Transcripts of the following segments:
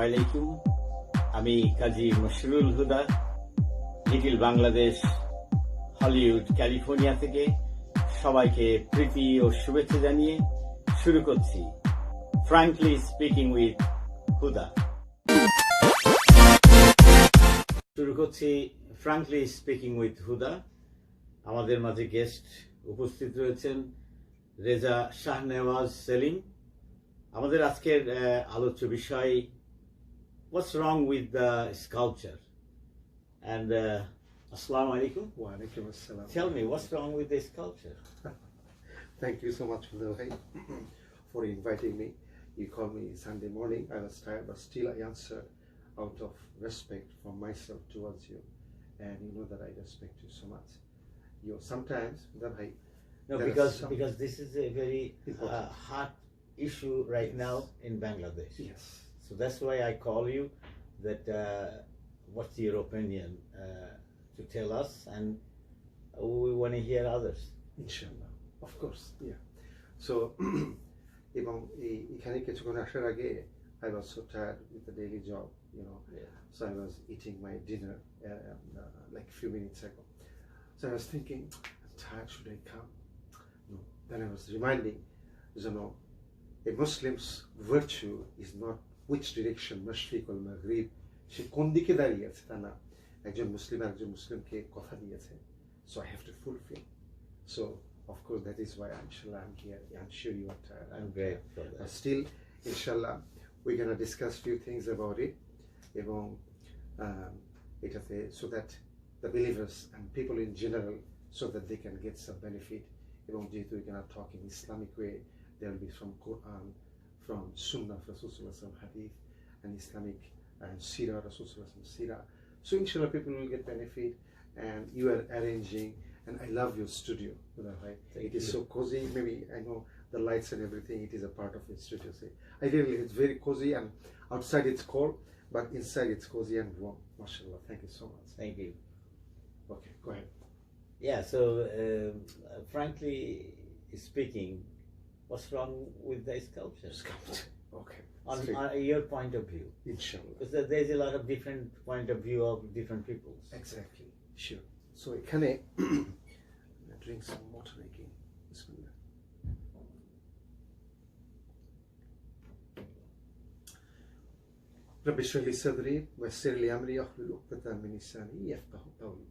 আলাইকুম। আমি কাজী মশরুল হুদা, little Bangladesh, Hollywood, California থেকে সবাইকে প্রীতি ও শুভেচ্ছা জানিয়ে শুরু করছি ফ্র্যাঙ্কলি স্পিকিং উইথ হুদা। আমাদের মাঝে গেস্ট উপস্থিত রয়েছেন রেজা শাহনেওয়াজ সেলিম। আমাদের আজকের আলোচ্য বিষয় what's wrong with the sculpture, and assalamu alaikum. Wa alaikum assalam. Tell me, what's wrong with the sculpture? Thank you so much for inviting me. You called me Sunday morning. I was tired, but still I answered out of respect from myself towards you, and you know that I respect you so much. You sometimes that I No, because this is a very hot issue right now in Bangladesh. Yes. So that's why I call you, that what's your opinion to tell us, and we want to hear others. Inshallah, of course, yeah. So, এবং এখানে কিছুক্ষণ আসার আগে I was so tired with the daily job, you know. Yeah. So I was eating my dinner like a few minutes ago. So I was thinking, I'm tired, should I come? No. Then I was reminding, you know, a Muslim's virtue is not which direction, Mashriq or Maghrib, সে কোন দিকে দাঁড়িয়ে আছে তা না, একজন মুসলিমকে কথা দিয়েছে, so I have to fulfill. So of course that is why inshallah I'm here. I'm sure you are tired. I'm great for that. But still inshallah we're going to discuss few things about it, এবং এটাতে so that the believers and people in general, so that they can get some benefit. এবং যেহেতু we're going to talk in Islamic way, there will be from Quran, from Sunnah of Rasulullah Hadith, and Islamic and Sirah, Rasulullah Sirah. So inshallah people will get benefit, and you are arranging, and I love your studio. It is so cozy. Maybe I know the lights and everything, it is a part of your studio. I really, it's very cozy, and outside it's cold, but inside it's cozy and warm. MashaAllah, thank you so much. Thank you. Okay, go ahead. Yeah, so frankly speaking, what's wrong with the sculpture? Sculpture. Okay. On your point of view. Inshallah. Because there's a lot of different point of view of different peoples. Exactly. Sure. So এখানে drink some water again. Bismillah. رب اشرح لي صدري ويسر لي أمري واحلل عقدة من لساني يفقهوا قولي.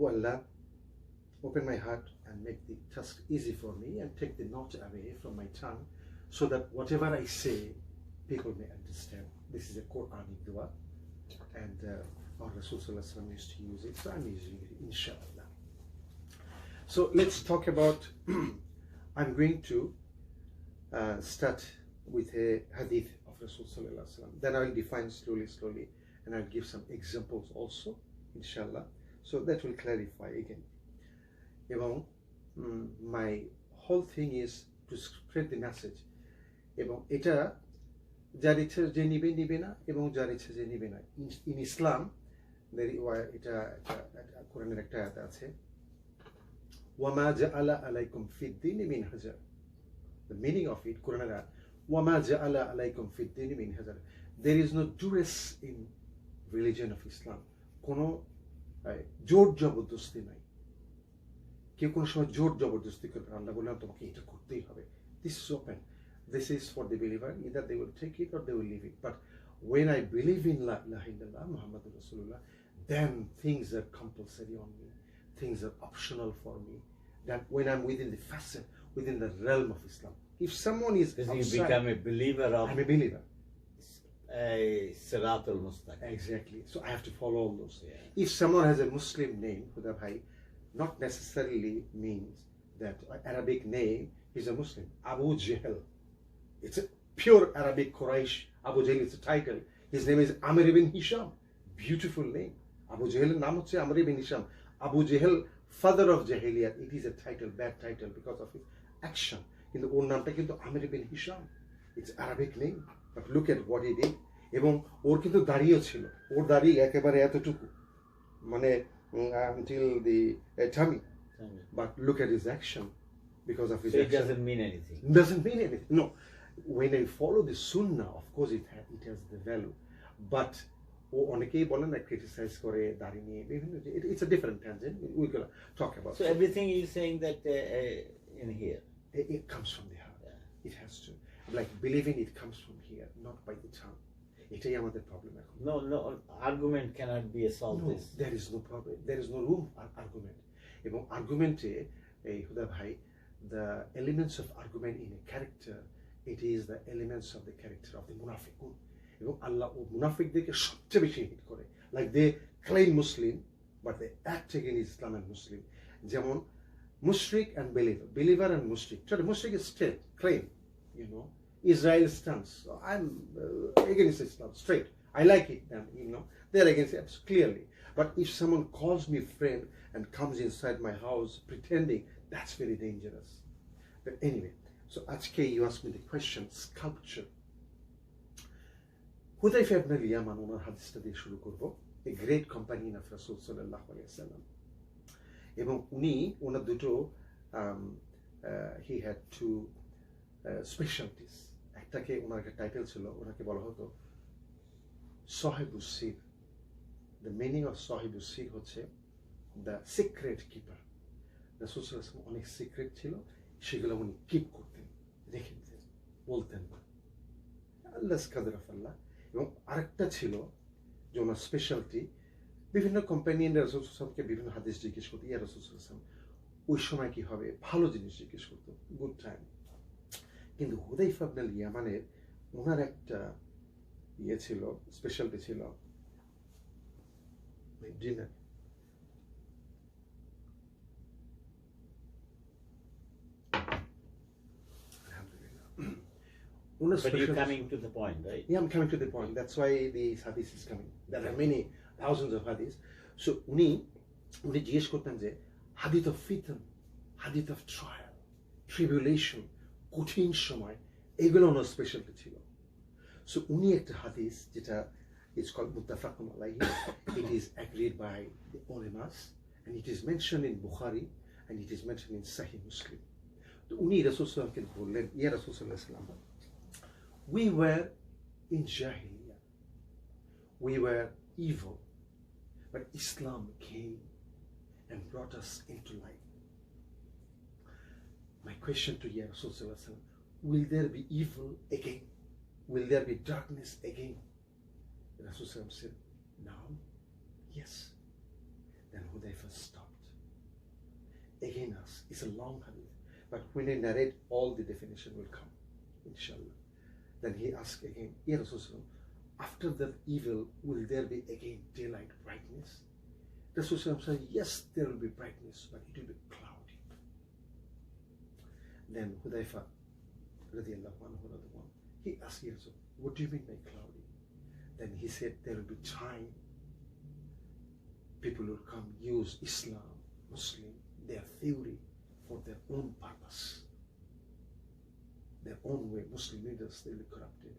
Oh Allah, open my heart and make the task easy for me, and take the knot away from my tongue, so that whatever I say, people may understand. This is a Quranic dua, and our Rasul Sallallahu Alaihi Wasallam used to use it, so I'm using it, inshallah. So let's talk about, I'm going to start with a hadith of Rasul Sallallahu Alaihi Wasallam. Then I'll define slowly, and I'll give some examples also, inshallah. So that will clarify again. এবং my whole thing is to spread the message. এবং এটা যার ইচ্ছা যে নিবে না, এবং যার ইচ্ছা যে নিবে না। In Islam এটা কোরআনের একটা আয়াত আছে, ওয়ামা জাআলা আলাইকুম ফিদ-দীনি মিন হাজার। The meaning of it, কোরআনের আয়াত, ওয়ামা জাআলা আলাইকুম ফিদ-দীনি মিন হাজার। There is no duress in religion of Islam. কোনো জোর জবরদস্তি নাই। কেউ কোনো সময় জোর জবরদস্তি করবে, আল্লাহ বললাম তোমাকে এটা করতেই হবে। This is open. This is for the believer. Either they will take it or they will leave it. But when I believe in La ilaha illallah Muhammadur Rasulullah, then things are compulsory on me. Things are optional for me. That when I'm within the facet, within the realm of Islam. If someone is outside, you become a believer of. I'm a believer. Siratul Mustaqim. Exactly. So I have to follow all those. Yeah. If someone has a Muslim name, Huda Bhai, not necessarily means that Arabic name is a Muslim. Abu Jahl. It's a pure Arabic Quraysh. Abu Jahl is a title. His name is Amr ibn Hisham. Beautiful name. Abu Jahl naam hocche Amr ibn Hisham. Abu Jahl, father of Jahiliyat. It is a title, bad title, because of his action. In the old naamta kintu Amr ibn Hisham. It's Arabic name. But look at what he did. এবং ওর কিন্তু দাড়িও ছিল, ওর দাড়ি একেবারে এতটুকু, মানে until the tummy. But look at his action because of his action. It doesn't mean anything. Doesn't mean anything. No. when I follow the Sunnah, of course it has the value, but অনেকেই বলেন না criticize করে দাঁড়িয়ে নিয়ে বিভিন্ন it's a different tangent we're going to talk about. So everything is saying that in here. It comes from the heart. It has to. Like believing it comes from here, not by the tongue. এটাই আমাদের problem এখন. No argument cannot be a solve this. There is no problem. There is no room for argument. এবং আর্গুমেন্টে এই হুদা ভাই, the elements of argument in a character, it is the elements of the character of the munafiqun. এবং আল্লাহ ও মুনাফিকদেরকে সবচেয়ে বেশি hit করে. Like they claim Muslim, but they act against Islam and Muslim. যেমন mushrik and believer and mushrik. So the mushrik is straight, claim, you know. Israel stands. So I'm against Islam, straight. I like it, and you know they're against it clearly. But if someone calls me friend and comes inside my house pretending, that's very dangerous. But anyway, so Ajke, you asked me the question, sculpture. Hudayfa ibn al-Yaman onar hadithta diye shuru korbo, a great companion of Rasul sallallahu alaihi wasallam. এবং উনি ওনার দুটো he had two specialties. একটাকে ওনার একটা title ছিল, ওনাকে বলা হতো সাহিবুস সির। The meaning of সাহিবুস সির হচ্ছে দ্য সিক্রেট কিপার। রাসূল সাল্লাল্লাহু আলাইহি ওয়াসাল্লাম অনেক সিক্রেট ছিল, সেগুলো উনি কিপ করতেন, রেখে দিতেন, বলতেন না। আল্লাহস কাদর অফ আল্লাহ। এবং আরেকটা ছিল যে ওনার স্পেশালিটি, বিভিন্ন কোম্পানিয়ানরা রাসূল সাল্লাল্লাহু আলাইহি ওয়াসাল্লামকে বিভিন্ন হাদিস জিজ্ঞেস করতো, ইয়া রাসূল সাল্লাল্লাহু আলাইহি ওয়াসাল্লাম ওই সময় কি হবে, ভালো জিনিস জিজ্ঞেস করতো, গুড টাইম। কিন্তু হুদাইফা ইবনে আল-ইয়ামানের ওনার একটা ইয়ে ছিল, স্পেশালিটি ছিল dinner. But you're coming to the point, right? Yeah, I'm coming to the point. That's why this hadith is coming. There are many thousands of hadiths. So উনি জিজ্ঞেস করতেন যে hadith of fitn, hadith of trial, tribulation, কঠিন সময়, এগুলো ওনার speciality ছিল। So উনি একটা হাদিস যেটা is called muttafaqun alayhi, it is agreed by the ulemas and it is mentioned in Bukhari and it is mentioned in Sahih Muslim. তো উনি রাসূল সাল্লাল্লাহু আলাইহি ওয়াসাল্লামকে বললেন, ইয়া রাসূল সাল্লাল্লাহু আলাইহি ওয়াসাল্লাম, we were in Jahiliyyah, we were evil, but Islam came and brought us into light. My question to you, Rasul sallallahu alaihi wasallam, will there be evil again? Will there be darkness again? Rasul sallallahu alaihi wasallam said, now, yes. Then Hudayfa stopped. Again, it's a long hadith, but when I narrate, all the definition will come, inshallah. Then he asked again, Ya Rasul sallallahu alaihi wasallam, after that evil, will there be again daylight, brightness? Rasul sallallahu alaihi wasallam said, yes, there will be brightness, but it will be cloudy. Then Hudayfa radiallahu anhu, he asked Ya Rasul, what do you mean by cloudy? Then he said, there will be time, people will come use Islam, Muslim, their theory for their own purpose, their own way. Muslim leaders, they will be corrupted.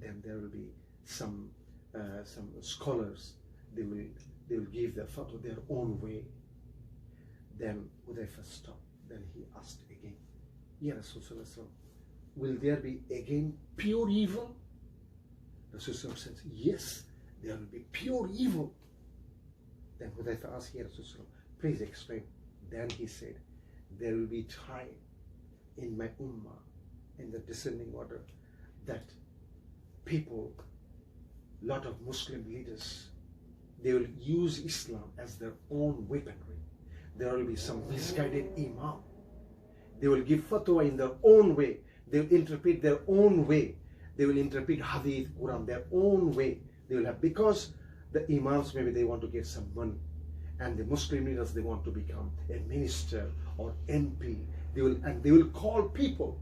Then there will be some scholars, they will give their fatwa their own way. Then Hudayfa stopped. Then he asked again, Ya Rasulullah, will there be again pure evil? Rasulullah said, yes, there will be pure evil. Then Hudayfa asked, Ya Rasulullah, please explain. Then he said, there will be time in my ummah, in the descending order, that people, lot of Muslim leaders, they will use Islam as their own weaponry. There will be some misguided imam. They will give fatwa in their own way. They will interpret their own way. They will interpret hadith, Quran their own way. They will have, because the imams, maybe they want to get some money, and the Muslim leaders, they want to become a minister or MP. They will call people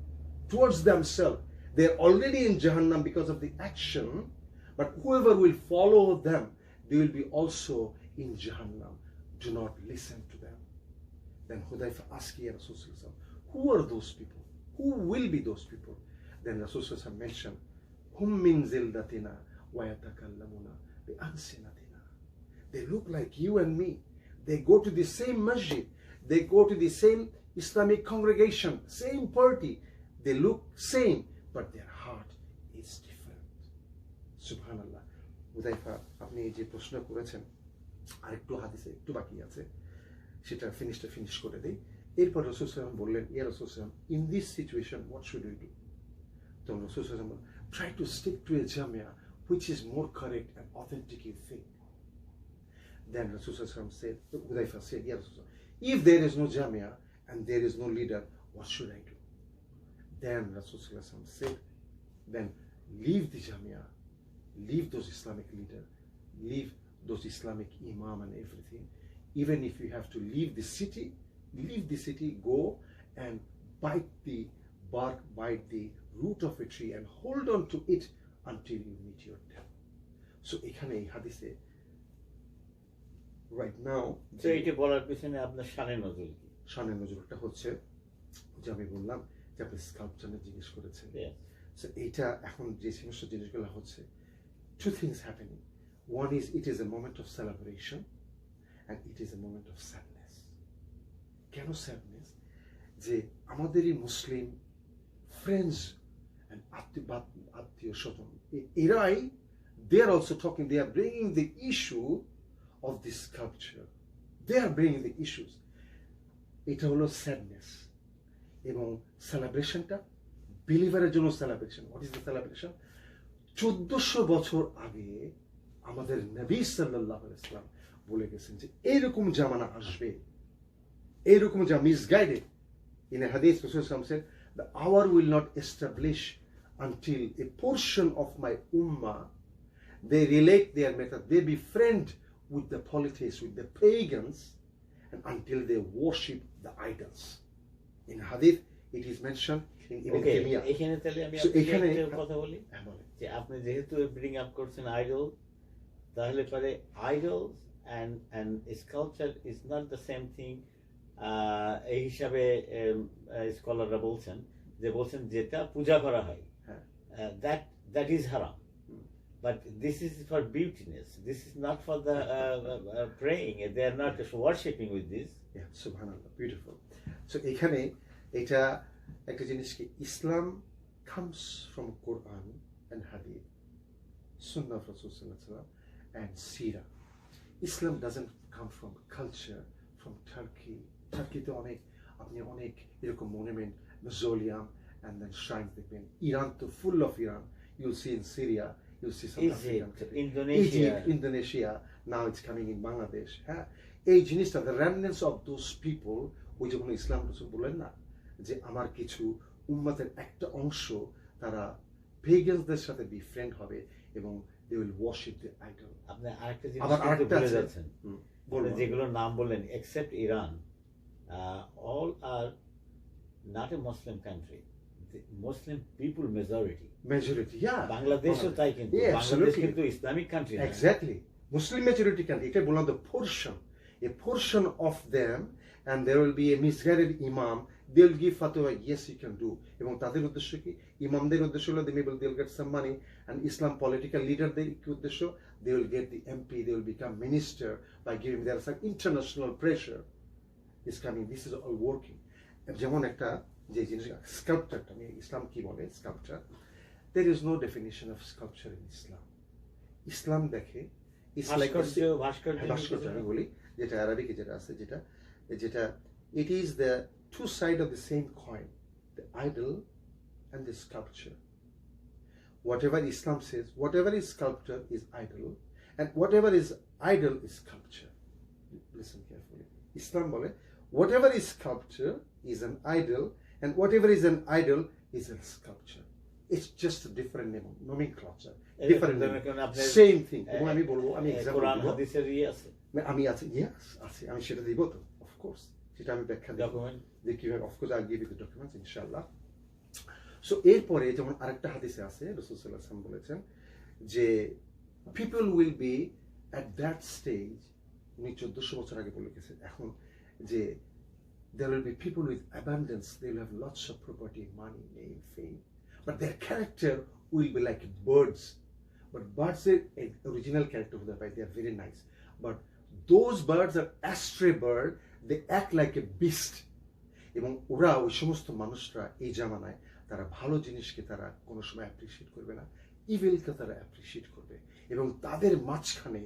towards themselves. They're already in Jahannam because of the action, but whoever will follow them, they will be also in Jahannam. Do not listen to them. Then Hudayfa asked Ya Rasulullah, who are those people? Who will be those people? Then Rasulullah mentioned, hum min zildatina wa yatakallamuna bi ansinatina. They look like you and me. They go to the same masjid. They go to the same Islamic congregation, same party. They look same, but their heart is different. Subhanallah. হুদাইফা, আপনি যে প্রশ্ন করেছেন, আরেকটু হাদিসে একটু বাকি আছে, সেটা ফিনিশ করে দেই। এরপর রাসূল সাল্লাল্লাহু আলাইহি ওয়াসাল্লাম বললেন, ইয়া রাসূল সাল্লাল্লাহু আলাইহি ওয়াসাল্লাম, in this situation what should we do? তো রাসূল সাল্লাল্লাহু আলাইহি ওয়াসাল্লাম, try to stick to a jamia which is more correct and authentic, you think. Then Rasul sallallahu alaihi wasallam said, Hudayfa said, yeah, Rasul, if there is no jamia and there is no leader, what should I do? Then Rasul sallallahu alaihi wasallam said, then leave the jamia, leave those Islamic leaders, leave those Islamic imam and everything. Even if you have to leave the city, go and bite the bark, bite the root of a tree and hold on to it until you meet your death. So এখানে এই হাদিসে right now, তো এটা বলার পিছনে আপনার শানে নজরুল কি? শানে নজরুলটা হচ্ছে যে আমি বললাম যে আপনি স্কাল্পচার নিয়ে জিজ্ঞেস করেছেন। So এইটা এখন যে সমস্ত জিনিসগুলো হচ্ছে, two things happening. One is it is a moment of celebration and it is a moment of sadness. কেন sadness? যে আমাদেরই মুসলিম friends and আত্মীয় স্বজন এরাই, they are also talking, they are bringing the issue of this sculpture. They are bringing the issues. এটা হলো sadness. এবং সেলিব্রেশনটা বিলিভারের জন্য celebration. What is the celebration? 1400 বছর আগে আমাদের নবী সাল্লাল্লাহু আলাইহি ওয়াসাল্লাম বলে গেছেন যে এরকম জামানা আসবে, এরকম যা মিসগাইডেড। ইন এ হাদিস রাসূল সাল্লাল্লাহু আলাইহি ওয়াসাল্লাম said, the hour will not establish until a portion of my ummah, they relate their method, they befriend with the polytheists, with the pagans, and until they worship the idols. In hadith it is mentioned in Ibn Taymiyyah. এখানে তাহলে আমি একটা কথা বলি, যে আপনি যেহেতু bring up করছেন আইডল, তাহলে পরে idols and sculpture is not the same thing. এই হিসাবে স্কলাররা বলছেন যেটা পূজা করা হয়, that is haram. But this is for beautiness. This is not for the praying. They are not worshipping with this. Yeah, subhanallah, beautiful. So এখানে এটা একটা জিনিস কি, Islam comes from Quran and Hadith, Sunnah of Rasul sallallahu alaihi wasallam, and Sirah. Islam doesn't come from culture, from Turkey. Turkey to আপনি অনেক এরকম monument, mausoleum, and then shrines দেখবেন। Iran to full of Iran. You'll see in Syria, you'll see some Egypt, Indonesia, now it's coming in Bangladesh. এই জিনিসটা, the remnants of those people, ওই যখন ইসলাম রাসূল বলেন না যে আমার কিছু উম্মতের একটা অংশ তারা পেগানসদের সাথে বিফ্রেন্ড হবে এবং they will worship the idol. আপনি আরেকটা জিনিস ভুলে যাচ্ছেন, যেগুলো নাম বললেন, except Iran, all are not a Muslim country. The Muslim people majority, yeah. Bangladesh ও তাই, কিন্তু বাংলাদেশ কিন্তু ইসলামিক কান্ট্রি না। Exactly, Muslim majority country. এটা বললাম the portion of them, and there will be a misguided imam. They'll give fatwa, yes you can do. এবং তাদের উদ্দেশ্য কি, ইমামদের উদ্দেশ্য হলো they'll get some money, and Islam political leaderদের কি উদ্দেশ্য, they will get the MP, they will become minister by giving their some international pressure is coming. This is all working. যেমন একটা যে জিনিস স্কাল্পচারটা, ইসলাম কি বলে sculpture, there is no definition of sculpture in Islam. ইসলাম দেখে ভাস্কর্য আমি বলি, যেটা আরবিকে যেটা আছে, যেটা it is the two sides of the same coin, the idol and the sculpture. Whatever Islam says, whatever is sculpture is idol, and whatever is idol is sculpture. Listen carefully. Islam bole whatever is sculpture is an idol, and whatever is an idol is a sculpture. It's just a different name, nomenclature, different name, same thing. আমি বলবো, আমি example কোরআন হাদিসের আছে, আমি আছে, yes আছে, আমি সেটা দিব তো, of course, সেটা আমি ব্যাখ্যা দেব, যে কিভাবে, of course I'll give you the documents ইনশাআল্লাহ. সো এরপরে যেমন আরেকটা হাদিসে আছে, রাসূল সাল্লাল্লাহু আলাইহি ওয়াসাল্লাম বলেছেন যে people will be at that stage, উনি 1400 বছর আগে বলে গেছেন, এখন যে there will be people with abundance, they will have lots of property, money, name, fame, but their character will be like birds. But birds are original character of their, they are very nice, but those birds are astray bird, they act like a beast. এবং ওরা ওই সমস্ত মানুষরা এই জামানায় তারা ভালো জিনিসকে তারা কোনো সময় অ্যাপ্রিসিয়েট করবে না, ইভিলকে তারা অ্যাপ্রিসিয়েট করবে, এবং তাদের মাঝখানে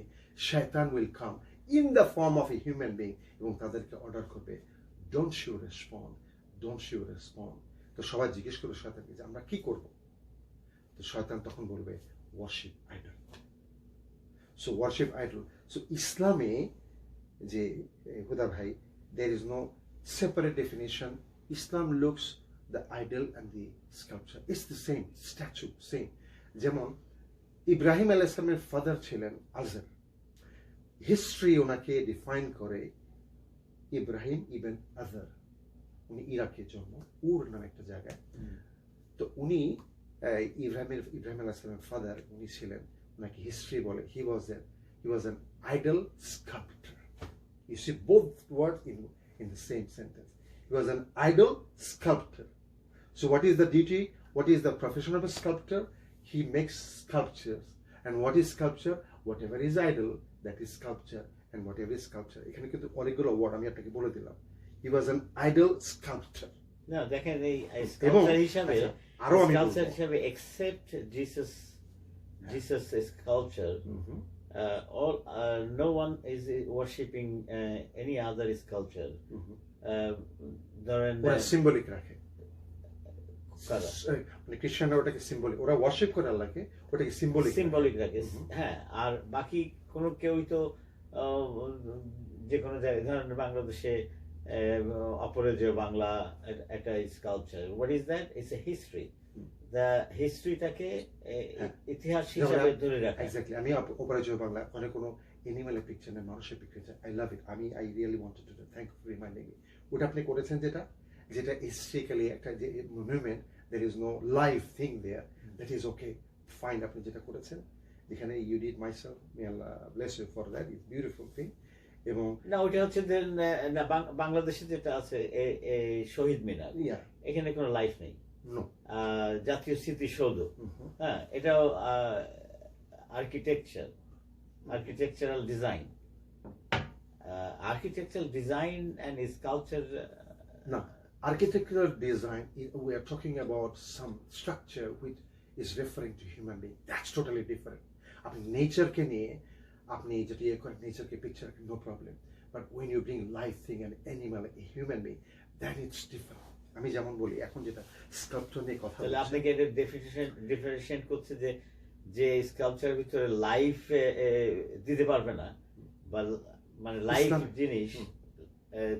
শয়তান will come in the form of a human being এবং তাদেরকে অর্ডার করবে don't you respond, don't you respond. তো সবাই জিজ্ঞেস করবে শয়তানকে যে আমরা কি করব? তো শয়তান তখন বলবে worship idol. So worship idol. So ইসলামে যে হুদা ভাই, there is no separate definition. Islam looks the idol and the sculpture, it's the same statue, same. যেমন ইব্রাহিম আলাইহিস সালামের ফাদার ছিলেন আজর, হিস্ট্রি ওনাকে ডিফাইন করে ইব্রাহিম ইবন আজর, উনি ইরাকে জন্ম, উর নামে একটা জায়গায়। তো উনি ইব্রাহিম আলাইহিস সালামের ফাদার উনি ছিলেন, ওনাকে হিস্ট্রি বলে he was an idol sculpture. You see both words in the same sentence. He was an idol sculptor. So what is the duty? What is the profession of a sculptor? He makes sculptures. And what is sculpture? Whatever is idol, that is sculpture. And whatever is sculpture. এখানে কিন্তু অনেকগুলো word আমি আপনাকে বলে দিলাম। He was an idol sculptor. না দেখেন এই স্কাল্পচার হিসাবে, আরো আমি স্কাল্পচার হিসাবে except Jesus sculpture, no one is worshipping any other sculpture. ধরেন ওরা সিম্বলিক রাখে, মানে খ্রিস্টানরা ওটাকে সিম্বলিক, ওরা ওয়ার্শিপ করে আল্লাহকে, ওটাকে সিম্বলিক রাখে। হ্যাঁ, আর বাকি কোনো কেউই তো যে কোনো জায়গায়, ধরেন বাংলাদেশে অপরাজেয় বাংলা একটা sculpture, what is that? It's a history, the হিস্ট্রিটাকে ইতিহাস হিসাবে ধরে রাখা। এক্স্যাক্টলি। আমি অপরাজেয় বাংলা মানে কোনো এনিম্যালের পিকচার নেই, মানুষের picture, I love it. I really wanted to do, thank you for reminding me. ওটা আপনি করেছেন যেটা হিস্ট্রিক্যালি একটা যে movement, there is no live thing there, that is okay, fine. আপনি যেটা করেছেন যেখানে you did myself, may Allah bless you for that, is beautiful thing. এবং না ওটা হচ্ছে বাংলাদেশে যেটা আছে শহীদ মিনার, এখানে কোনো লাইফ নেই। জাতীয় স্মৃতিসৌধ, হ্যাঁ, এটাও architectural design, architectural design and sculpture. No, architectural design, we are talking about some structure which is referring to human being. That's totally different. আপনি নেচারকে নিয়ে আপনি যেটা ইয়ে করেন, নেচারকে picture, no problem, but when you bring live thing, an animal, a human being, then it's different. আমি যেমন বলি এখন যেটা স্কাল্পচার নিয়ে কথা বলছি, তাহলে আপনাকে এটা ডিফারেন্সিয়েট করছে যে স্কাল্পচার ভিতরে লাইফ দিতে পারবে না, বা মানে লাইফ জিনিস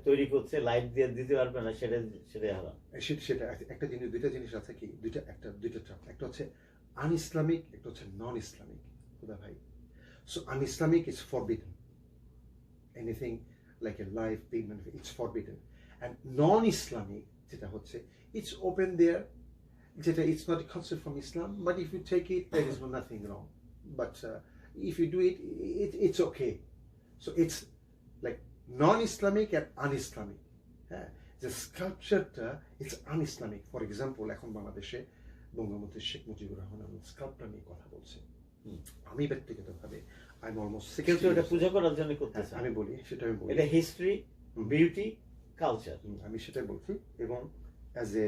তৈরি করছে, লাইফ দিয়ে দিতে পারবে না, সেটাই হারাম। সেটা একটা জিনিস, দুইটা জিনিস আছে কি, দুইটা টার্ম, একটা হচ্ছে আনইসলামিক, একটা হচ্ছে নন ইসলামিক। খুদা ভাই, so unIslamic is forbidden, anything like a life thing, it's forbidden. And non Islamic যেটা হচ্ছে ইটস ওপেন দেয়ার, যেটা it's not a concept from Islam, but if you take it there is nothing wrong, but if you do it, it's okay. So it's like non Islamic and unIslamic. হ্যাঁ, যে স্কাল্পচারটা it's unIslamic. For example, এখন বাংলাদেশে Bangabandhu Sheikh Mujibur Rahman sculpture নিয়ে কথা বলছে। আমি ব্যক্তিগতভাবে আই এম অলমোস্ট পূজা করার জন্য করতেছে, আমি বলি সেটা, আমি বলি এটা হিস্ট্রি, বিউটি, কালচার, আমি সেটাই বলছি। এবং as a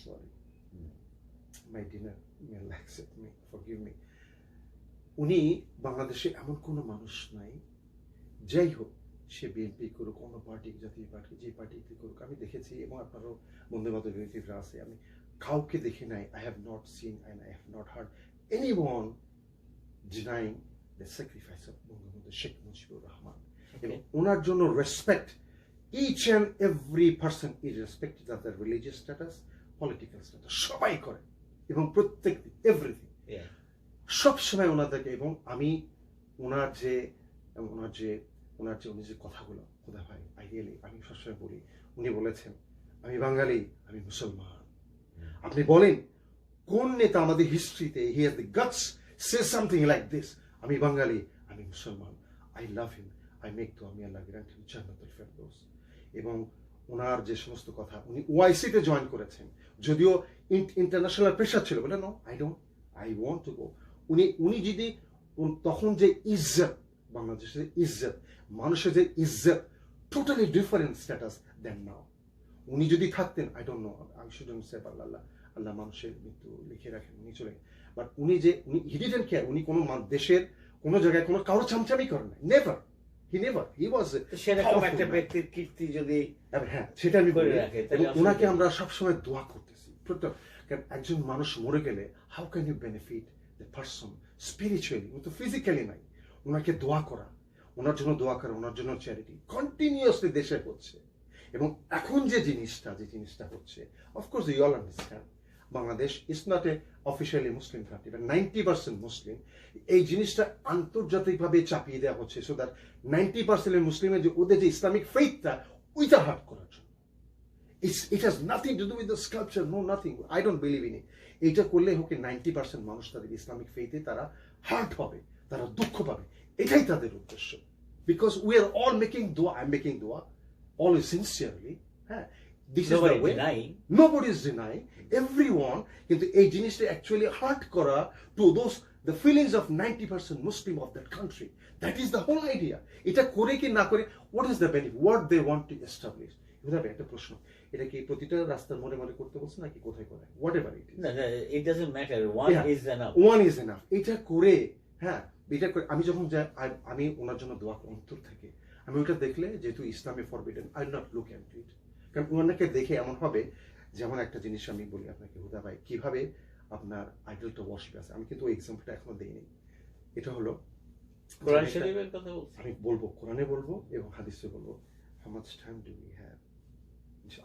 sorry my dinner accept me, forgive me, উনি বাংলাদেশে এমন কোনো মানুষ নাই, যাই হোক সে বিএনপি করুক, অন্য পার্টি, জাতীয় পার্টি, যে পার্টি করুক, আমি দেখেছি এবং আপনারও বন্ধু বান্ধব রিলেটিভরা আছে, আমি কাউকে দেখি নাই, I have not seen and I have not heard anyone denying the sacrifice of Bangabandhu Sheikh Mujibur Rahman. এবং ওনার জন্য respect each and every person, irrespective of the religious status, political status, সবাই করে, এবং প্রত্যেকটি এভরিথিং সবসময় ওনাদেরকে। এবং আমি ওনার যে উনি যে কথাগুলো, খোদা ভাই, আমি সবসময় বলি, উনি বলেছেন আমি বাঙালি, আমি মুসলমান। আপনি বলেন কোন নেতা আমাদের হিস্ট্রিতে he has the guts say something like this, আমি বাঙালি, আমি মুসলমান, I love him, I make to, আমি আল্লাহ গ্রান্ট হিম জান্নাতুল ফেরদৌস। এবং ওনার যে সমস্ত কথা, উনি ওআইসিতে জয়েন করেছেন, যদিও ইন্টারন্যাশনাল প্রেশার ছিল, বলে no I want to go. উনি যদি তখন যে ইজ্জত, বাংলাদেশের ইজ্জত, মানুষের যে ইজ্জত, totally different status then now. উনি যদি থাকতেন, I don't know, I shouldn't say আল্লাহ, আল্লাহ মানুষের মৃত্যু লিখে রাখেন, উনি চলে, বাট উনি হি ডিডন্ট কেয়ার, উনি কোনো দেশের কোনো জায়গায় কোনো কারো চামচামি করেন নাই, নেভার, হি ওয়াজ সেরকম একটা ব্যক্তির কীর্তি যদি হ্যাঁ সেটা আমি বলে রাখে, ওনাকে আমরা সবসময় দোয়া করতেছি। কারণ একজন মানুষ মরে গেলে how can you benefit the person spiritually, ও তো ফিজিক্যালি নাই, ওনাকে দোয়া করা, ওনার জন্য দোয়া করা, ওনার জন্য চ্যারিটি কন্টিনিউয়াসলি দেশে হচ্ছে। এবং এখন যে জিনিসটা হচ্ছে, of course you all understand, Bangladesh is not a officially Muslim country, but 90% Muslim. এই জিনিসটা আন্তর্জাতিকভাবে চাপিয়ে দেওয়া হচ্ছে, সো দ্যাট 90% মুসলিমের যে ওদের যে ইসলামিক ফেইথটা, ওইটা হার্ট করার জন্য। It has nothing to do with the sculpture, no nothing. I don't believe in it. এটা করলে হোক 90% মানুষ তাদের ইসলামিক ফেইথে তারা হার্ট পাবে, তারা দুঃখ পাবে, এটাই তাদের উদ্দেশ্য। Because we are all making dua, I'm making dua, always sincerely. হ্যাঁ, this is the way. Nobody is denying. Everyone, কিন্তু এই জিনিসটা actually হার্ট করা to those the feelings of 90% Muslim of that country. That is the whole idea. এটা করে কি না করে, what is the benefit? What they want to establish? একটা প্রশ্ন, এটা কি প্রতিটা রাস্তার মোড়ে মোড়ে করতে বলছে নাকি কোথায় করে? Whatever it is, it doesn't matter, one is enough. এটা করে, হ্যাঁ, এটা করে আমি যখন যাই, আমি ওনার জন্য দোয়া অন্তর থেকে, আমি ওইটা দেখলে, যেহেতু ইসলামে forbidden, I not look at it. কারণ ওনাকে দেখে এমন হবে, যেমন একটা জিনিস আমি বলি আপনাকে হুদা ভাই, কিভাবে আপনার আইডলটা ওয়ার্শিপ আছে, আমি কিন্তু ওই এক্সাম্পলটা এখনো দেইনি। এটা হলো কোরআন শরীফের কথা আমি বলবো, কোরআনে বলবো এবং হাদিসে বলবো। How much time do we have?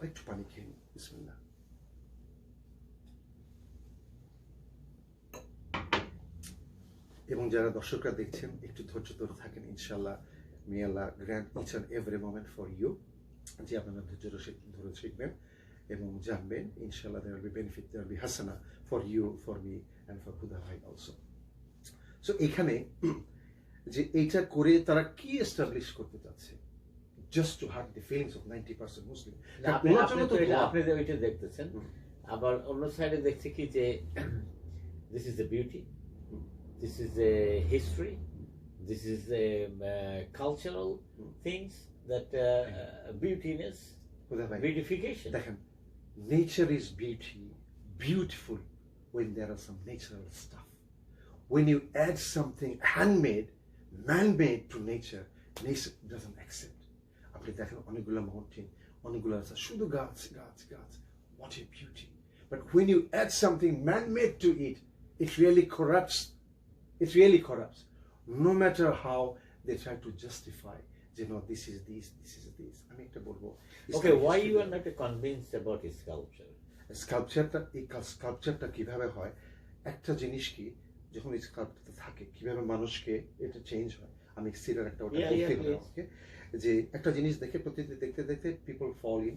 একটু পানি খেয়ে নিই, বিসমিল্লাহ। এবং যারা দর্শকরা দেখছেন, একটু ধৈর্য ধরে থাকেন, ইনশাআল্লাহ মে আল্লাহ grant each and every moment for you, যে আপনারা ধৈর্য ধরে শিখবেন এবং জানবেন, ইনশাআল্লাহ there will be benefit, there will be hasana for you, for me and for Huda ভাই also. সো এখানে যে এইটা করে তারা কি এস্টাবলিশ করতে চাচ্ছে, just to hurt the feelings of 90% Muslim. আপনি ওইটা দেখতেছেন, আবার অন্য সাইডে দেখছি কি যে this is the beauty, this is the history, this is the cultural things that beautiness, beautification. দেখেন, nature is beautiful when there are some natural stuff. When you add something handmade, man-made to nature, nature doesn't accept. আপনি দেখেন অনেকগুলো mountain, অনেকগুলো আছে শুধু গাছ গাছ গাছ, what a beauty. But when you add something man-made to it, it really corrupts. It really corrupts. No matter how they try to justify, you know, this is this, this is this. আমি একটা বলবো, okay, why you are not convinced about his sculpture? স্কাল্পচারটা কিভাবে হয়, একটা জিনিস কি, যখন এই স্কাল্পচারটা থাকে, কিভাবে মানুষকে এটা চেঞ্জ হয়। আমি সিরার একটা ওটা বলতে হবে আমাকে, যে একটা জিনিস দেখে প্রতিদিন দেখতে দেখতে পিপল ফল ইন,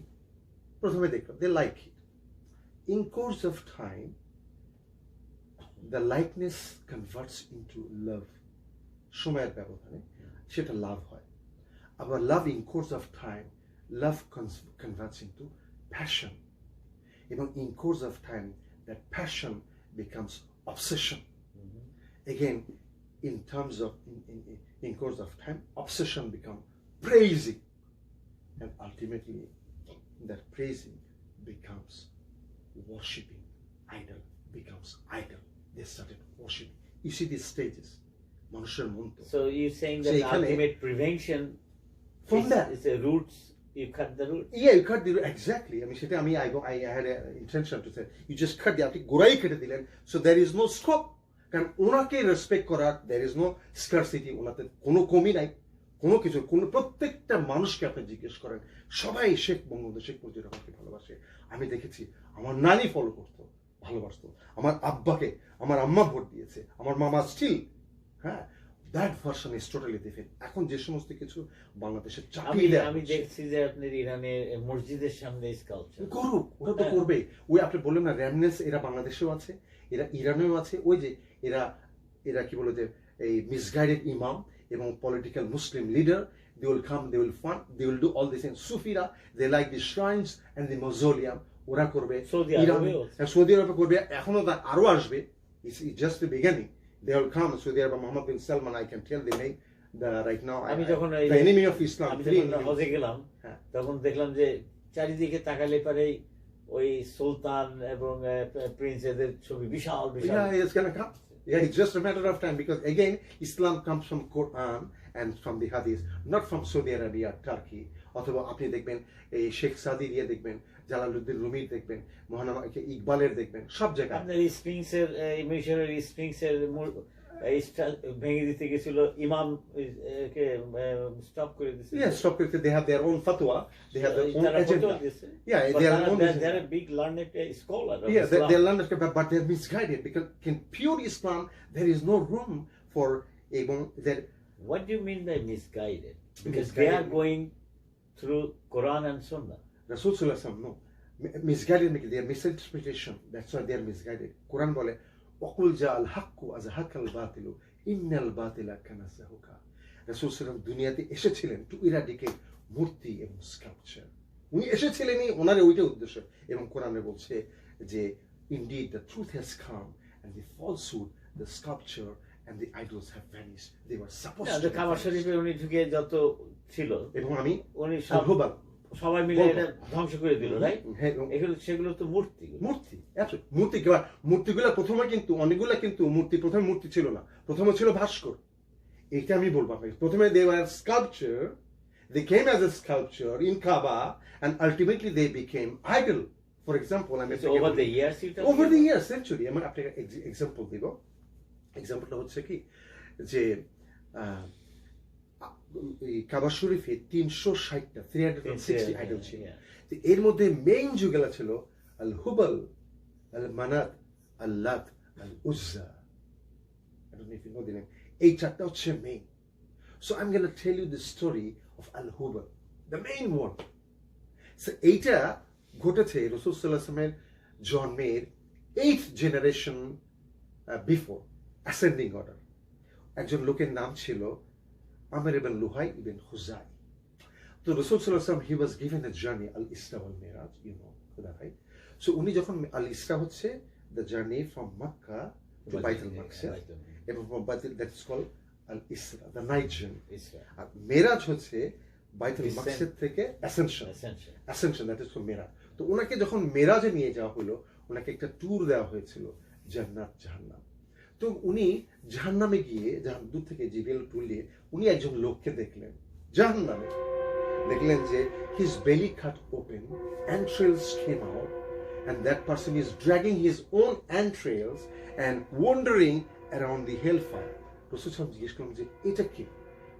প্রথমে দেখলো they like it, in course of time the likeness converts into love, সময়ের ব্যবধানে সেটা লাভ হয়। আবার love in course of time, love converts into passion, এবং in course of time that passion becomes obsession. Again, in terms of in course of time, obsession become praising, and ultimately that praising becomes worshipping. Idol becomes idol. They started worshiping. You see these stages. So you're saying that the ultimate prevention from that is the roots. You cut the roots. Yeah, you cut the root. Exactly. I had an intention to say you just cut the gorai kete dilen, so there is no scope. কারণ ওনাকে respect করার, there is no scarcity, ওনাতে কোনো কমি নাই, কোনো কিছু, কোনো প্রত্যেকটা মানুষকে আপনি জিজ্ঞেস করেন, সবাই শেখ বঙ্গবন্ধু শেখ মুজিবুর রহমানকে ভালোবাসে। আমি দেখেছি আমার নানি ফলো করতো, ভালোবাসতো, আমার আব্বাকে, আমার আম্মা ভোট দিয়েছে, আমার মামা স্টিল, হ্যাঁ, that version is totally different. এখন যে সমস্ত কিছু বাংলাদেশে চাপিয়ে দেয়, আমি দেখছি যে আপনার ইরানের মসজিদের সামনে স্কাল্পচার করুক, ওরা তো করবে। ওই আপনি বললেন না র্যামনেস, এরা বাংলাদেশেও আছে, এরা ইরানেও আছে। ওই যে এরা কি বলে যে এই মিসগাইডেড ইমাম এবং political Muslim leader, they will come, they will fund, they will do all this in সুফিরা, they like the shrines and the mausoleum, ওরা করবে। সৌদি আরবে করবে, এখনো আরো আসবে, it's just the beginning. They will come. Saudi Arabia, Mohammed bin Salman, I can tell the name. The right now, আমি যখন the enemy of Islam, আমি যখন হজে গেলাম, তখন দেখলাম যে চারিদিকে তাকালে পারে ওই সুলতান এবং প্রিন্স এদের ছবি বিশাল বিশাল। Yeah, it's gonna come. Yeah, it's just a matter of time because again, Islam comes from Quran and from the Hadith, not from Saudi Arabia, Turkey. অথবা আপনি দেখবেন এই শেখ সাদির ইয়ে দেখবেন, জালালউদ্দিন রুমির দেখবেন, মহানামা ইকবালের দেখবেন, সব জায়গায়। আপনার স্প্রিংসের মিশরের স্প্রিংসের ভেঙে দিতে গেছিল, ইমাম কে স্টপ করে দিয়েছে। Yeah, stop it. They have their own fatwa. They have their own agenda. Yeah, they are own. They're a big learned scholar. Yeah, they're learned, but they're misguided because in pure Islam there is no room for even their. What do you mean by misguided? Because they are going through Quran and Sunnah. Rasul Sallallahu Alaihi Wasallam, no. Misguided means their misinterpretation. That's why they are misguided. Quran bole, وَقُلْ جَاءَ الْحَقُّ وَزَهَقَ الْبَاطِلُ إِنَّ الْبَاطِلَ كَانَ زَهُوقًا. রাসূল সাল্লাল্লাহু দুনিয়াতে এসেছিলেন two eradicate মূর্তি এবং sculpture. উনি এসেছিলেনই ওনার ওইটা উদ্দেশ্য, এবং কোরআনে বলছে যে indeed the truth has come and the falsehood, the sculpture and the idols have vanished. They were supposed to. কাবা শরীফে উনি ঢুকে যত ছিল এবং আমি উনি সবাই মিলে এটা ধ্বংস করে দিল, রাইট? এগুলো সেগুলো তো মূর্তি, মূর্তিগুলো প্রথমে কিন্তু অনেকগুলো কিন্তু মূর্তি, প্রথমে মূর্তি ছিল না, প্রথমে ছিল ভাস্কর। এটা আমি বলবো আপনাকে, প্রথমে they were sculpture, they came as a sculpture in Kaaba and ultimately they became idol. For example, over the years century, আমি আপনাকে এক্সাম্পল দিব। এক্সাম্পলটা হচ্ছে কি যে কাবা শরীফে 360টা 360 আইডল ছিল। এর মধ্যে মেইন যেগুলো ছিল আল হুবল, আল মানাত, আল লাত, আল উজ্জা। এই চারটা হচ্ছে main. So I am gonna tell you the story of al Hubal, the main one. So এইটা ঘটেছে রাসূল সাল্লাল্লাহু আলাইহি ওয়াসাল্লামের জন্মের 8th generation before ascending order. একজন লোকের নাম ছিল Amr ibn Luhay ibn Khuzai. So Rasul Sallallahu Alaihi Wasallam, he was given a journey, Al-Isra wal-Miraj, you know, right? So উনি যখন Al-Isra হচ্ছে the journey from Makkah to Bayt al-Maqdis, এবং from Bayt, that's called Al-Isra, the night journey. আর মেরাজ হচ্ছে Bayt al-Maqdis থেকে ascension, that is called মেরাজ। তো ওনাকে যখন মেরাজে নিয়ে যাওয়া হলো, ওনাকে একটা ট্যুর দেওয়া হয়েছিল জান্নাত জাহান্নাম। তো উনি জাহান্নামে গিয়ে দূর থেকে জিব্রাইল তুলে উনি একজন লোককে দেখলেন জাহান্নামে, দেখলেন যে his belly cut open, entrails came out, and that person is dragging his own entrails and wandering around the hellfire. রাসূল সাল্লাল্লাহু জিজ্ঞেস করলেন যে এটা কি?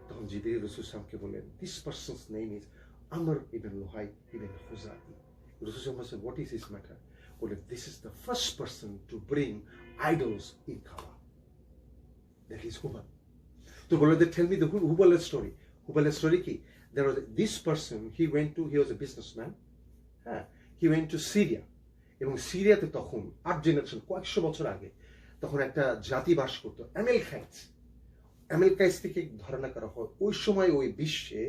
তখন জিব্রাইল রাসূল সাল্লামকে বললেন, this person's name is Amr ibn Luhay ibn Khuzai. রাসূল সাল্লাল্লাহু said, what is his matter? বললেন, this is the first person to bring idols in Kaaba. That is Hubal. So they tell me the Hubal story. Hubal story ki? There was this person, he was a businessman. He went to Syria. এবং সিরিয়াতে তখন 8 generation কয়েকশো বছর আগে তখন একটা জাতি বাস করতো, অ্যামেলকাইটস থেকে ধারণা করা হয় ওই সময় ওই বিশ্বে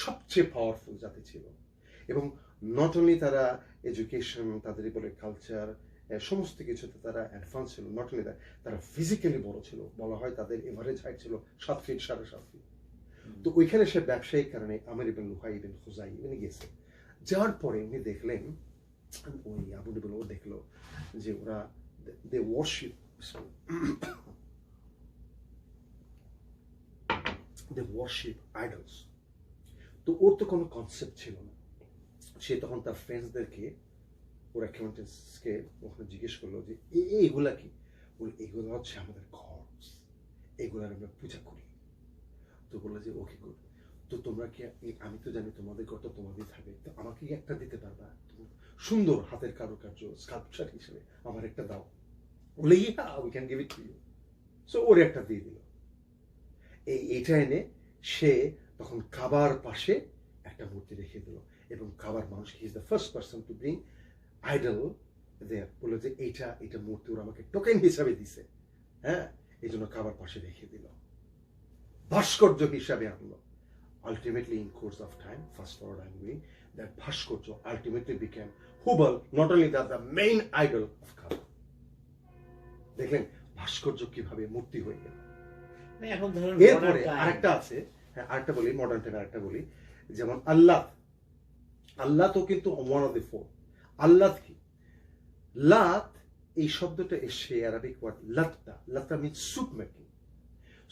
সবচেয়ে পাওয়ারফুল জাতি ছিল। এবং নট অনলি তারা এডুকেশন, তাদের বলে কালচার, সমস্ত কিছুতে তারা অ্যাডভান্স ছিল। নট অনলি দ্যাট, তারা ফিজিক্যালি বড় ছিল। বলা হয় তাদের এভারেজ হাইট ছিল 7 ফিট 7.5 ফিট। তো ওইখানে সে ব্যবসায়িক কারণে আমর ইবনে লুহাই ইবনে খুজাই উনি গেছে। যাওয়ার পরে উনি দেখলেন, ওই আবু নবীল ও দেখলো যে ওরা দে ওয়ার্শিপ আইডলস। তো ওর তো কোনো কনসেপ্ট ছিল না। সে তখন তার ফ্রেন্ডসদেরকে, ওর অ্যাকাউন্টেন্টসকে ওখানে জিজ্ঞেস করলো যে এইগুলা কি? বলে এইগুলো হচ্ছে আমাদের গডস, এইগুলার আমরা পূজা করি। তো বললো যে ওকে গুড, তো তোমরা কি, আমি তো জানি তোমাদের গড তোমাদের থাকবে, তো আমাকে কি একটা দিতে পারবা? সুন্দর হাতের কারুকার্য স্কাল্পচার হিসেবে আমার একটা দাও। বলে we can give it to you. So ওর একটা দিয়ে দিল। এইটা এনে সে তখন কাবার পাশে একটা মূর্তি রেখে দিল, এবং কাবার মানুষ he is the first person to bring idol there. বললো যে এইটা মূর্তি ওরা আমাকে টোকেন হিসাবে দিছে, হ্যাঁ, এই জন্য কাবার পাশে রেখে দিল, ভাস্কর্য হিসাবে আনলো। Ultimately, in course of time, fast forward I'm going, that ভাস্কর্য ultimately became Hubal, not only that, the main idol of Kaaba. দেখলেন ভাস্কর্য কিভাবে মূর্তি হয়ে গেল। এরপরে আরেকটা আছে, হ্যাঁ আরেকটা বলি, মডার্ন টাইমে আরেকটা বলি, যেমন আল্লাহ আল্লাহ তো কিন্তু ওয়ান অফ দ্য ফোর। আল্লাহ কি? লাত এই শব্দটা এসে অ্যারাবিক ওয়ার্ড লাত্তা। লাত্তা means soup making.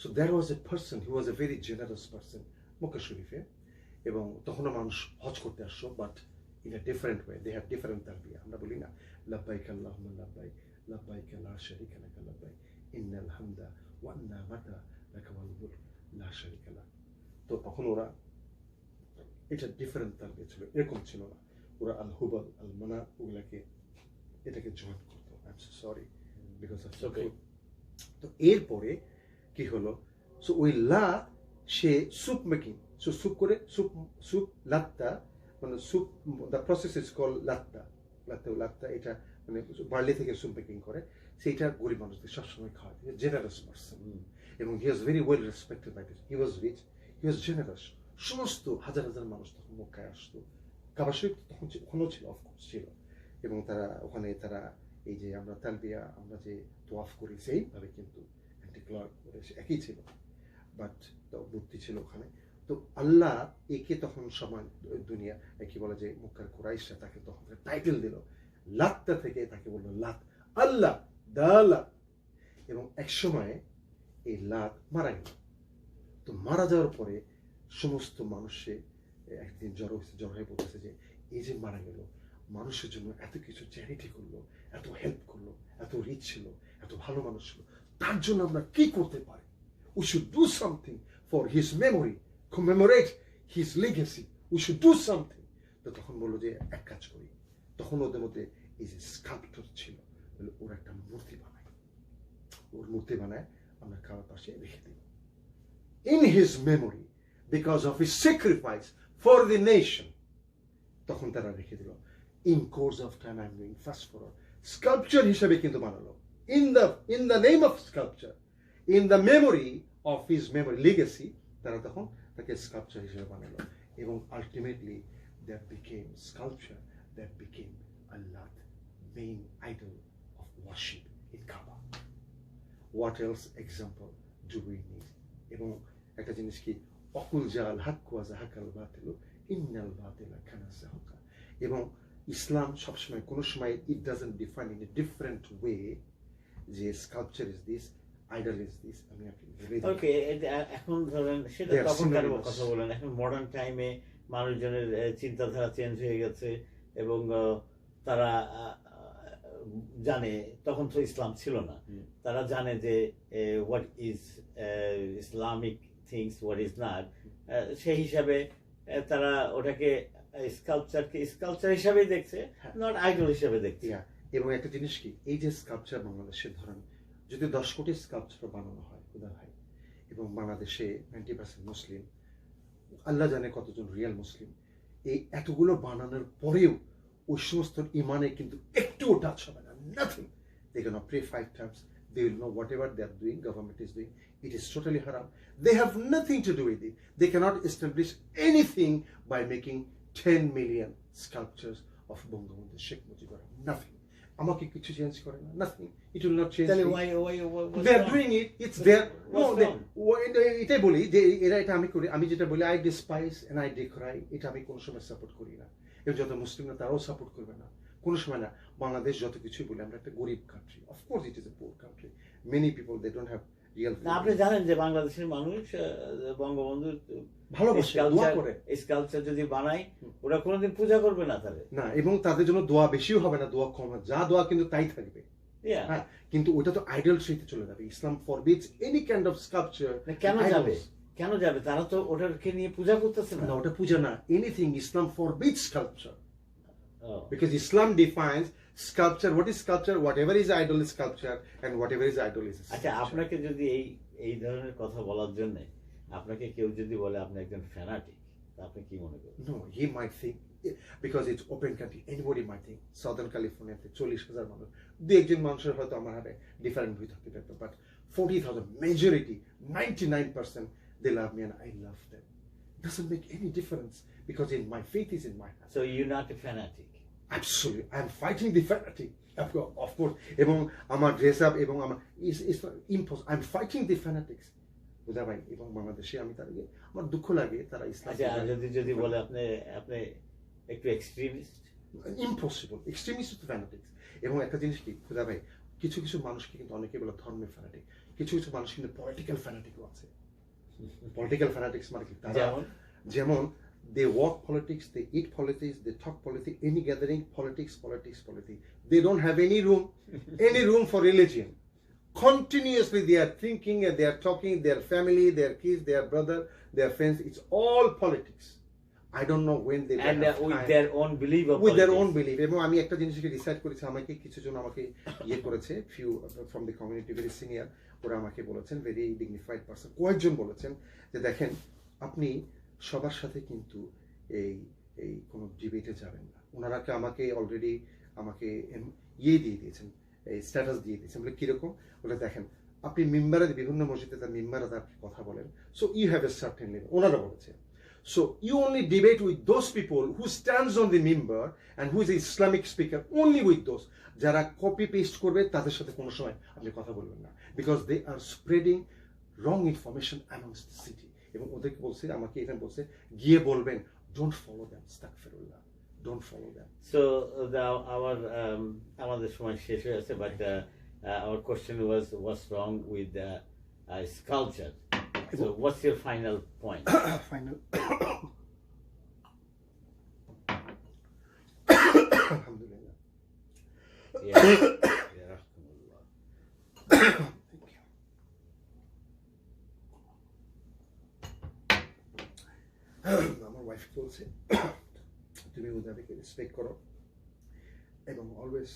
So there was a person, he was a very generous person Mecca শরীফে, এবং তখনও মানুষ হজ করতে আসছো, but in a different way, they have different তালবিয়া। আমরা বলি না লাব্বাইক আল্লাহুম্মা লাব্বাইক, লাব্বাইক লা শারীকা লাক লাব্বাইক, ইন্নাল হামদা ওয়ান নি'মাতা লাকা ওয়াল মুলক লা শারীকা লাক। তো তখন ওরা এটা ডিফারেন্ট তালবিয়া ছিল, এরকম ছিল না। ওরা আল হুবাল আল মানা ওগুলাকে এটাকে জয়েন করতো। I am so sorry because of okay. তো এরপরে কি হলো, সো ওই Lat say soup making, so soup করে সুপ লাত্তা, মানে soup, the process is call লাত্তা। লাত্তা এটা মানে বার্লি থেকে সুপ মেকিং করে, সেইটা গরিব মানুষদের সবসময় খাওয়ায়। জেনারাস পার্সন, এবং he was very well respected by this. He was rich, he was generous. সমস্ত হাজার হাজার মানুষ তখন মক্কায় আসতো। কাবা শরীফ তখন ওখানেও ছিল, অফকোর্স ছিল, এবং তারা ওখানে তারা এই যে আমরা তালবিয়া, আমরা যে তোয়াফ করি সেইভাবে কিন্তু একই ছিল, বাট মূর্তি ছিল ওখানে। তো আল্লাহ একে তখন সমান দুনিয়া কি বলে যে মক্কার কুরাইশরা তাকে তখন টাইটেল দিল, লাত্তা থেকে তাকে বললো লাত, আল্লাহ দালা। এবং এক সময়ে এই লাত মারা গেল। তো মারা যাওয়ার পরে সমস্ত মানুষে একদিন জ্বর হয়ে বলতেছে যে এই যে মারা গেল, মানুষের জন্য এত কিছু চ্যারিটি করলো, এত হেল্প করলো, এত রিচ ছিল, এত ভালো মানুষ ছিল, তার জন্য আমরা কি করতে পারি? We should do something for his memory, commemorate his legacy. We should do something. তো তখন বললো যে এক কাজ করি। তখন ওদের মধ্যে এই যে স্কাল্পচার ছিল, ওরা একটা মূর্তি বানায়, ওর মূর্তি বানায় আমরা কাবার পাশে রেখে দিই, in his memory, because of his sacrifice for the nation. তখন তারা রেখে দিল। In course of time I'm doing fast forward, sculpture হিসেবে কিন্তু বানালো, in the name of sculpture, in the memory of his memory legacy, তারা তখন তাকে স্কাল্পচার হিসেবে বানালো, এবং ultimately that became sculpture, that became Allah, main idol of worship in Kaaba. What else example do we need? এবং একটা জিনিস কি, অকুল জাল হক ওয়া যাহাকাল বাতিল ইন্নাল বাতিলা কানা যাহুকা। এবং ইসলাম সবসময় কোনো সময় it doesn't define in a different way যে sculpture is this, idol is this. আমি ওকে, এখন ধরেন সেটা তখনকার কথা বলেন, এখন মডার্ন টাইমে মানুষজনের চিন্তাধারা চেঞ্জ হয়ে গেছে, এবং তারা জানে, তখন তো ইসলাম ছিল না, তারা জানে যে what is Islamic things, what is not, সেই হিসাবে তারা ওটাকে স্কাল্পচার হিসাবেই দেখছে, নট আইডল হিসাবে দেখছে। এবং একটা জিনিস কি, এই যে স্কাল্পচার বাংলাদেশে ধরেন যদি 10 কোটি স্কাল্পচার বানানো হয় খুদা ভাই, এবং বাংলাদেশে 90% মুসলিম, আল্লাহ জানে কতজন রিয়েল মুসলিম, এই এতগুলো বানানোর পরেও ওই সমস্ত ইমানে কিন্তু একটুও টাচ হবে না, nothing. They cannot pray 5 times, they will know whatever they are doing, government is doing, it is totally haram. They have nothing to do with it. They cannot establish anything by making 10 million sculptures of Bangabandhu Sheikh Mujibur. Nothing. আমাকে কিছু change করে না, nothing, it will not change. They are doing it, it's there. No, এটাই বলি যে এরা এটা আমি করি, আমি যেটা বলি আই ডিসপাইস এন্ড আই ডিক্রাই, এটা আমি কোনো সময় সাপোর্ট করি না, এবং যত মুসলিমরা তারাও সাপোর্ট করবে না কোনো সময় না। বাংলাদেশ যত কিছুই বলি, আমরা একটা গরিব country, of course it is a poor country, many people they don't have real. আপনি জানেন যে বাংলাদেশের মানুষ বঙ্গবন্ধু ভালোবাসে, দোয়া করে। স্কাল্পচার যদি বানায় ওরা কোনোদিন পূজা করবে না তাদের না, এবং তাদের জন্য দোয়া বেশিও হবে না, দোয়া কম, যা দোয়া কিন্তু তাই থাকবে। হ্যাঁ, কিন্তু ওটা তো আইডলট্রিতে চলে যাবে। ইসলাম ফরবিডস এনি কাইন্ড অফ স্কাল্পচার। কেন যাবে? তারা তো ওটাকে নিয়ে পূজা করতেছে না। ওটা পূজা না, anything. Islam forbids sculpture, because Islam defines sculpture. What is sculpture? Whatever is idol is sculpture, and whatever is idol is sculpture. আচ্ছা, আপনাকে যদি এই ধরনের কথা বলার জন্য আপনাকে কেউ যদি বলে আপনি একজন ফ্যানাটিক, তা আপনি কি মনে করেন? No, he might think, because it's open country, anybody might think Southern California তে 40,000 মানুষ, দু একজন মানুষের হয়তো আমার হাতে ডিফারেন্ট ভিউ থাকতে পারতো, but 40,000 majority, 99% they love me and I love them. It doesn't make any difference, because in my faith is in my hand. So you're not a fanatic? Absolutely, I am fighting the fanatic, of course. এবং আমার dress up এবং আমার is impose, I am fighting the fanatics. বুঝা ভাই, এবং বাংলাদেশে আমি তাদেরকে আমার দুঃখ লাগে, তারা ইসলাম। আচ্ছা, যদি বলে আপনি একটু extremist? Impossible, extremist to fanatics. এবং একটা জিনিস কি খুদা ভাই, কিছু কিছু মানুষকে কিন্তু অনেকে বলে ধর্মের ফ্যানাটিক, কিছু কিছু মানুষ কিন্তু পলিটিক্যাল ফ্যানাটিকও আছে। পলিটিক্যাল ফ্যানাটিক্স মানে কি, তারা যেমন they walk politics, they eat politics, they talk politics, any gathering politics, politics, politics. They don't have any room for religion. Continuously they are thinking and they are talking, their family, their kids, their brother, their friends, it's all politics. I don't know when they and with their own belief of with their own belief. এবং আমি একটা জিনিসকে decide করেছি, আমাকে কিছু জন আমাকে করেছে, few from the community, very senior, ওরা আমাকে বলেছেন, very dignified person, কয়েকজন বলেছেন যে দেখেন আপনি সবার সাথে কিন্তু এই কোনো ডিবেটে যাবেন না। ওনারা আমাকে অলরেডি আমাকে দিয়ে দিয়েছেন, এই স্ট্যাটাস দিয়ে দিয়েছেন। বলে কিরকম? বলে দেখেন আপনি মিম্বারে, বিভিন্ন মসজিদে তার মিম্বারে আপনি কথা বলেন, so you have a certain level, ওনারা বলেছে। So you only debate with those people who stands on the মিম্বার and who is Islamic speaker, only with those. যারা কপি পেস্ট করবে তাদের সাথে কোনো সময় আপনি কথা বলবেন না, because they are spreading wrong information amongst the city. এবং ওদেরকে বলছে, আমাকে এখানে বলছে, গিয়ে বলবেন ডোন্ট ফলো দ্যাম, আস্তাগফিরুল্লাহ, ডোন্ট ফলো দ্যাম। সো আমাদের সময় শেষ হয়ে আছে, but our question was what's wrong with the sculpture. So what's your final point? Final. Alhamdulillah. Yeah. আমার ওয়াইফ বলছে তুমি হুদাকে রেসপেক্ট করো এবং অলওয়েজ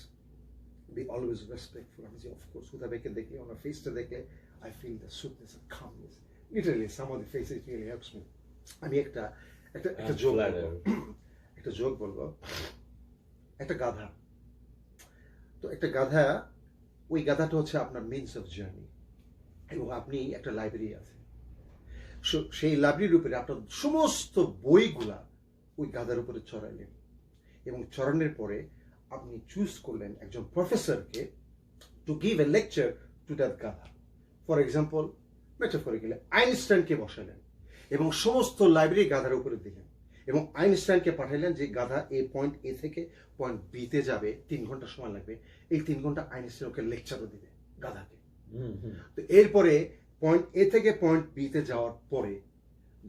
be always respectful. আমি যে অফকোর্স হুদাকে দেখলে, ওনার ফেসটা দেখলে I feel the sweetness and calmness. Literally some of the faces really helps me. আমি একটা জোক বলবো। একটা গাধা, তো একটা গাধা, ওই গাধাটা হচ্ছে আপনার মিনস অফ জার্নি, এবং আপনি একটা লাইব্রেরি আছে, সেই লাইব্রেরির উপরে আপনার সমস্ত বইগুলা ওই গাধার উপরে চড়াইলেন, এবং চড়ানোর পরে আপনি চুজ করলেন একজন প্রফেসরকে to give a lecture to that গাধা। ফর এক্সাম্পল, মেটাফরিক্যালি আইনস্টাইনকে বসালেন এবং সমস্ত লাইব্রেরি গাধার উপরে দিলেন, এবং আইনস্টাইনকে পাঠাইলেন যে গাধা পয়েন্ট এ থেকে পয়েন্ট বিতে যাবে, 3 ঘন্টা সময় লাগবে, এই 3 ঘন্টা আইনস্টাইন ওকে লেকচারও দিবে গাধাকে। তো এরপরে পয়েন্ট এ থেকে পয়েন্ট বিতে যাওয়ার পরে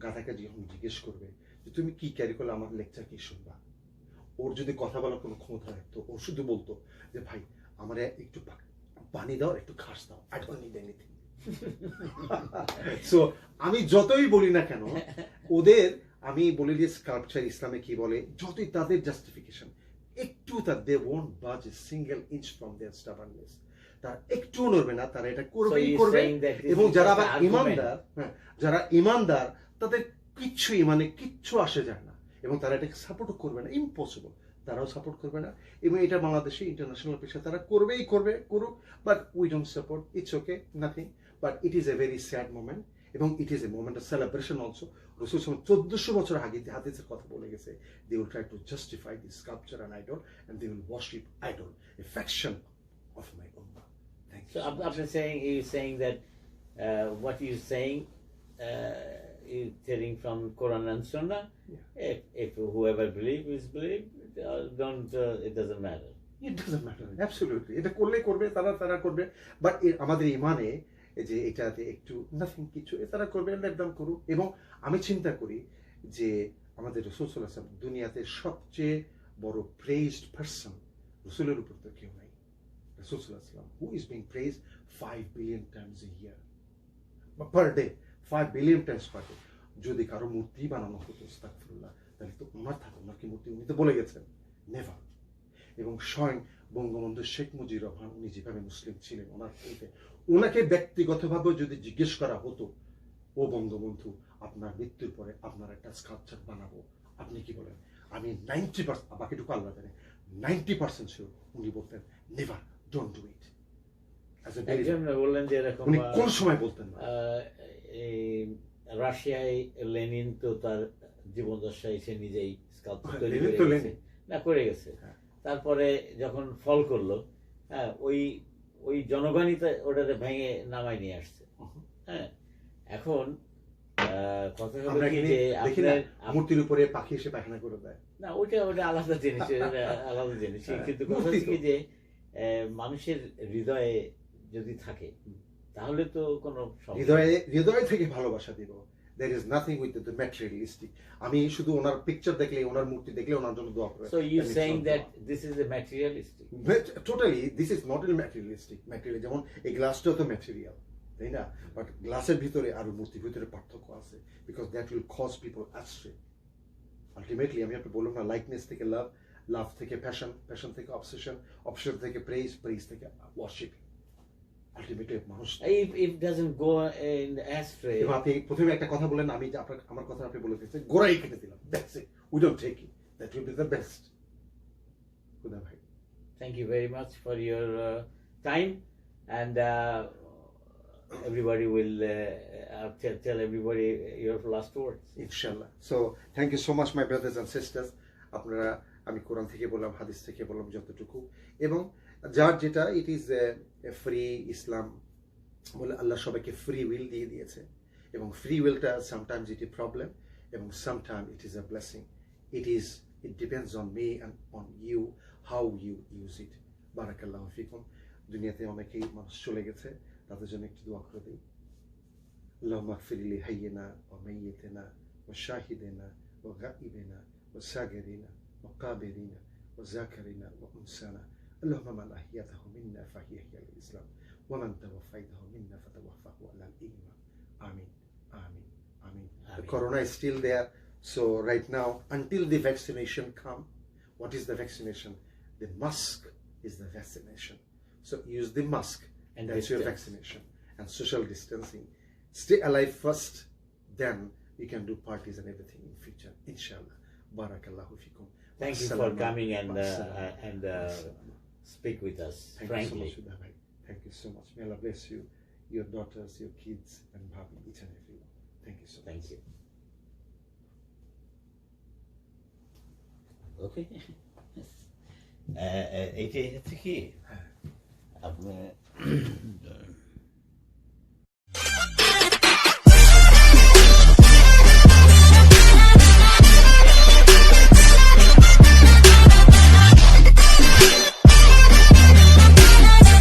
গাধাকে যখন জিজ্ঞেস করবে যে তুমি কি ক্যারি করলে, আমার লেকচার কি শুনবা, ওর যদি কথা বলার কোনো ক্ষমতা থাকতো, ও শুধু বলতো যে ভাই আমার একটু পানি দাও, একটু ঘাস দাও, I don't need anything. So আমি যতই বলি না কেন, ওদের আমি বলি যে স্কাল্পচার ইসলামে কি বলে, যতই তাদের জাস্টিফিকেশন একটু, তার দে ওয়ন্ট বাজ এ সিঙ্গেল ইঞ্চ ফ্রম দেয়ার স্টাবার্ননেস, তারা একটু নড়বে না, তারা এটা করবেই করবে। এবং যারা আবার ইমানদার, যারা ইমানদার, তাদের কিচ্ছু আসে যায় না, এবং তারা এটাকে সাপোর্টও করবে না, ইম্পসিবল, তারাও সাপোর্ট করবে না। এবং এটা বাংলাদেশে ইন্টারন্যাশনাল পেশা, তারা করবেই করুক, but we don't support, it's okay, nothing, but it is a very sad moment, এবং it is a moment of celebration also. রাসূল 1400 বছর আগে হাদিসের কথা বলে গেছে, they will try to justify this sculpture and idol, and they will worship idol, a faction of my উম্মাহ। So after saying that what you're saying is telling from Quran and Sunnah. Yeah. If whoever believes, don't. It doesn't matter. It doesn't matter. Absolutely. এটা করবে, তারা করবে, but আমাদের ইমানে যে এটাতে একটু নাথিং, কিছু তারা করবে, লেট দেম করুক। এবং আমি চিন্তা করি যে আমাদের রাসূল সাল্লাল্লাহু আলাইহি ওয়াসাল্লাম দুনিয়াতে সবচেয়ে বড় প্রেইজড পারসন, রাসূলের উপর তো কেউ নাই। রাসূল সাল্লাল্লাহু আলাইহি ওয়াসাল্লাম who is being praised 5 billion times a year, per day, 5 billion times per day. যদি কারো মূর্তি বানানো হতো, আস্তাগফিরুল্লাহ, তাহলে তো ওনার থাকতো, ওনার কি মূর্তি, উনি তো বলে গেছেন নেভার। এবং স্বয়ং বঙ্গবন্ধু শেখ মুজিবুর রহমান, উনি যেভাবে মুসলিম ছিলেন, ওনাকে ব্যক্তিগতভাবে যদি জিজ্ঞেস করা হতো, ও বঙ্গবন্ধু আপনার মৃত্যুর পরে আপনার একটা স্কাল্পচার বানাবো, আপনি কি বলেন? আমি 90%, বাকিটুকু আল্লাহ জানে, 90% ছিল উনি বলতেন নেভার, ডোন্ট ডু ইট। বললেন যে এরকম উনি কোন সময় বলতেন না। রাশিয়ায় লেনিন তো তার জীবদ্দশায় সে নিজেই স্কাল্পচার করে গেছে। তারপরে যখন ফল করলো, হ্যাঁ, ওই জনগণই ওটাতে ভেঙে নামায় নিয়ে আসছে। হ্যাঁ, এখন কথা হলো আমরা কি এখানে যে দেখি না আপনার মূর্তির উপরে পাখি এসে পায়খানা করে দেয়। না ওটা ওটা আলাদা জিনিস, এটা আলাদা জিনিস, কিন্তু কথা মূর্তি হচ্ছে তো। কি যে মানুষের হৃদয়ে যদি থাকে তাহলে তো কোনো সমস্যা নেই। হৃদয় থেকে ভালোবাসা দিব। There is nothing with the materialistic. আমি শুধু ওনার পিকচার দেখলে, ওনার মূর্তি দেখলে ওনার জন্য দোয়া করে। So you And it's saying not that dua. this is a materialistic? But totally, this is not a materialistic. Material যেমন এই গ্লাসটাও তো ম্যাটেরিয়াল, তাই না? বাট গ্লাসের ভিতরে আর মূর্তির ভিতরে পার্থক্য আছে, because that will cause people astray. Ultimately আমি আপনাকে বললাম না, লাইকনেস থেকে লাভ, লাভ থেকে প্যাশন, প্যাশন থেকে অবসেশন, অবসেশন থেকে প্রেইজ, প্রেইজ থেকে ওয়ার্শিপ। আলটিমেটলি মানুষ If doesn't go in astray. এবং আপনি প্রথমে একটা কথা বলেন, আমি যে আপনার আমার কথা আপনি বলে দিয়েছেন, গোড়াই কেটে দিলাম, that's it, we don't take it, that will be the best. খুদা ভাই, Thank you very much for your time, and everybody will tell everybody your last words. ইনশাআল্লাহ। So thank you so much my brothers and sisters. আপনারা, আমি কোরআন থেকে বললাম, হাদিস থেকে বললাম যতটুকু, এবং যার যেটা, ইট ইজ ফ্রি ইসলাম বলে আল্লাহ সবাইকে ফ্রি উইল দিয়ে দিয়েছে, এবং ফ্রি উইলটা সামটাইমস ইট ইজ প্রবলেম এবং sometime it is a blessing. It depends on me and on you, how you use it. বারাকাল্লাহু ফিকুম। দুনিয়াতে অনেকেই মানুষ চলে গেছে, তাদের জন্য একটু দোয়া করে দিই। اللهم اغفر لحينا وميتنا وشاهدنا وغائبنا وساجرنا وقابرنا وذاكرنا وانسانا، اللهم من احييته منا فاحيه على الاسلام، ومن توفيته منا فتوفه على الايمان. Amin, amin, amin. The corona is still there, so right now, until the vaccination come, what is the vaccination? The mask is the vaccination. So use the mask, and that's your vaccination. And social distancing. Stay alive first, then you can do parties and everything in future, inshallah. Barakallahu fikum. Thank you for coming and speak with us. Thank frankly. you so much, Huda bhai. Thank you so much. May Allah bless you, your daughters, your kids, and Bhabi, each and every one. Thank you so much. Thank you. Okay. এইটাই হচ্ছে কি আপনি